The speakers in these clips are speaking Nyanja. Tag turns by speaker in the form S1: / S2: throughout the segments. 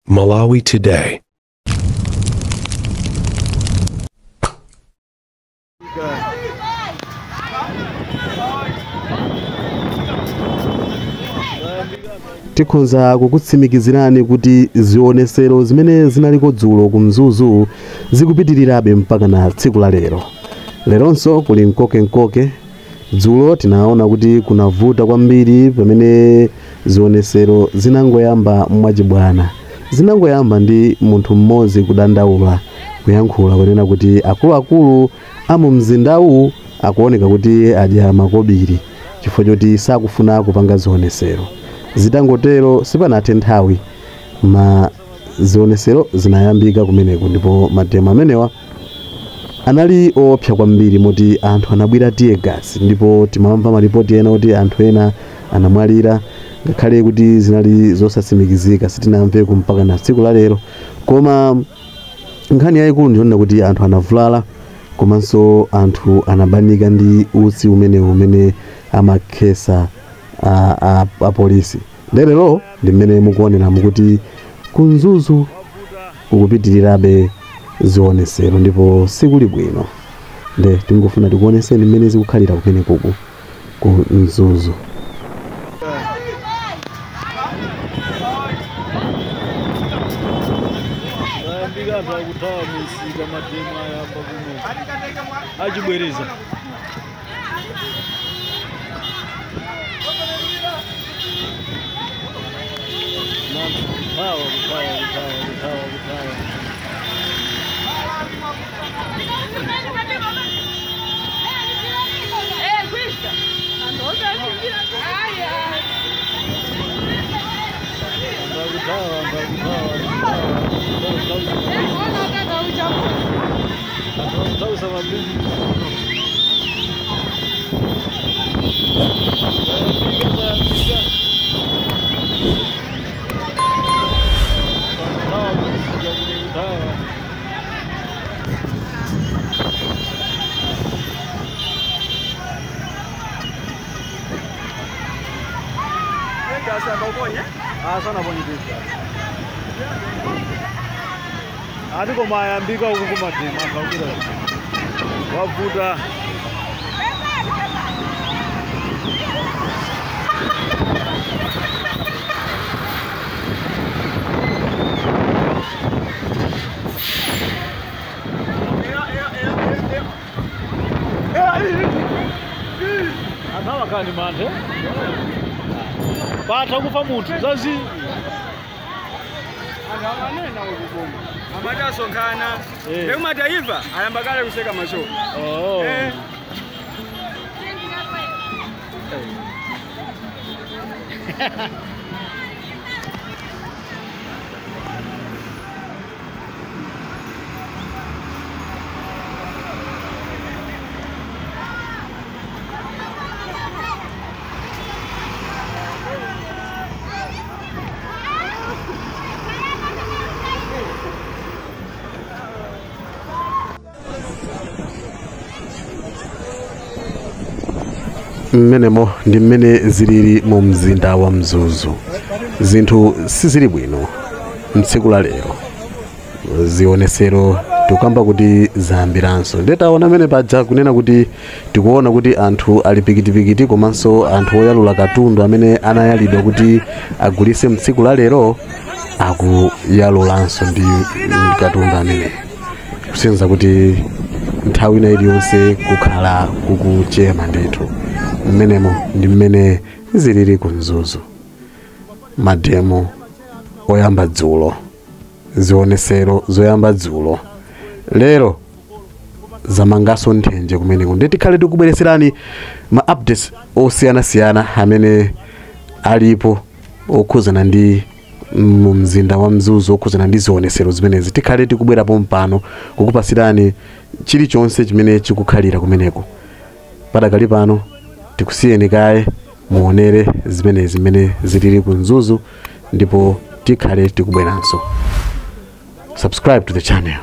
S1: Malawi Today.
S2: Tikhoza kukutsimikizirani kuti zionesero zimene zinaliko dzulo ku Mzuzu zikupitirirabe mpaka na tsiku la lero. Leronso kuli nkoke dzulo tinaona kuti kunavuta kwambiri pamene zionesero zinangoyamba mwachibwana. Zinangoyamba ndi munthu mmodzi kudandaula kuyankhula kunena kuti akuluakulu amu mzindawu akuoneka kuti adya makobiri chifukwa choti sakufuna kupanga zionesero. Zitangotero sipanathe nthawi zionesero zinayambika kumeneko, ndipo mademo amenewa anali opsa kwambiri moti anthu anabwera tiye gasi, ndipo timamva maripoti ena kuti anthu ena anamwalira, ngakhale kuti zinali zosatsimikizika sitinamve mpaka na tsiku la lero. Koma nkhani yayikulu ndiona kuti anthu anavulala, komanso anthu anabanika ndi utsi umene amakhesa a polisi. Lero ndi mmene mukuonera mukuti ku Mzuzu ukupitirirabe zionesero, ndipo sikuli bwino. Nde tingofuna tikuoneseni mmene zikukhalira kumeneko ku Mzuzu.
S3: Adiko mayambika huku kumadema akakura wavuta anawa kani mande bata kufa muntu zazi anawanena ukubonga amaja sonkana leo mataifa ayambakale kuseka masho
S2: Mmenemo ndi mmene zilili mu mzinda wa Mzuzu. Zinthu sizili bwino mtsiku la lero. Zionesero tukamba kuti zambiranso. Ndetaona mene paja kunena kuti tikuona kuti anthu ali pikitipikiti, komanso anthu oyalula katundu amene anayalidwa kuti agulise mtsiku la lero akuyalulanso ndi katundu amene. Kusenza kuti nthawi ina iliyonse kukhala kukuchema ndithu. Mmenemo ndi mmene zilili ku Mzuzu. Mademo oyamba dzulo, zionesero zoyamba dzulo, lero zamangaso nthenje kumeneko. Ndetikhale tikubwereserani ma updates osiyanasiyana amene alipo okhuzana ndi mu mzinda wa Mzuzu, okhuzana ndi zionesero zimenezi. Tikhale tikubwerapo mpano kukupasirani chilichonse chimene chikukhalira kumeneko. Padakali pano tikusiyeni kaye muonere zimene zilili ku Mzuzu, ndipo tikhale tikubweranso. Subscribe to the channel.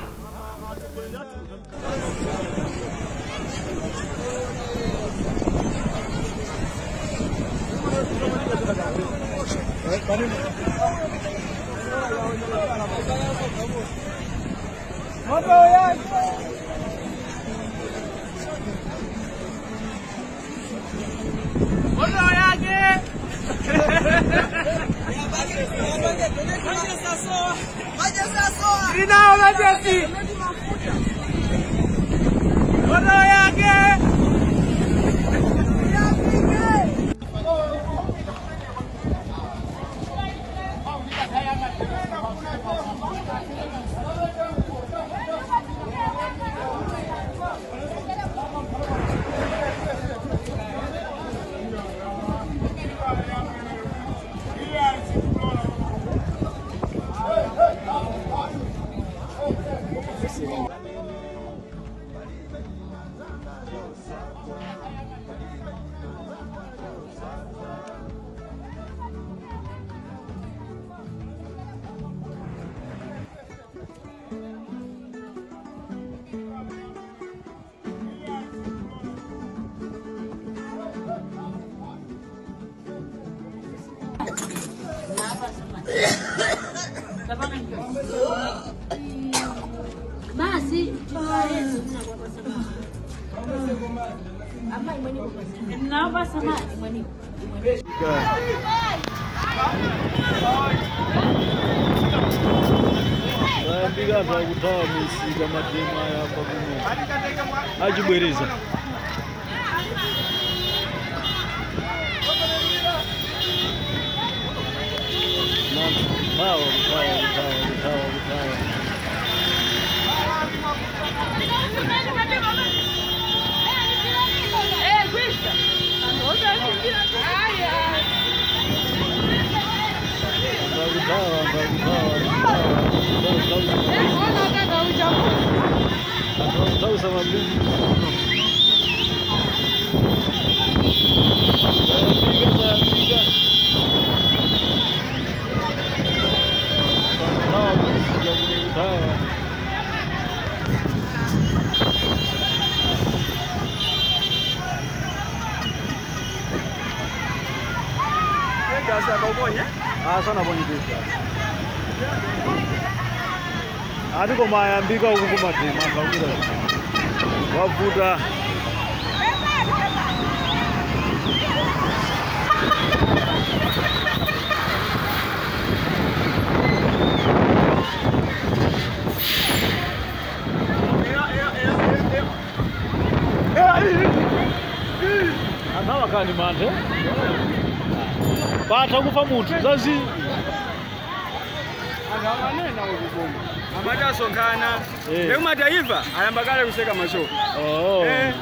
S1: Basi naomba samahani mwalimu.
S4: Naambiga za kutoa misi kama tema ya pamoja. Ajibwereza. Hawa. Tahu sama bibi. Sana bonyi pesa. Adiko mayambika huko matema kaunga. Wavuta. Anawa kani mande. Bata kufa muntu zazi.
S3: Angamanena ukugoma. Amata sonkana. Leo mataifa ayambakale kuseka masho.
S4: Oh. Eh.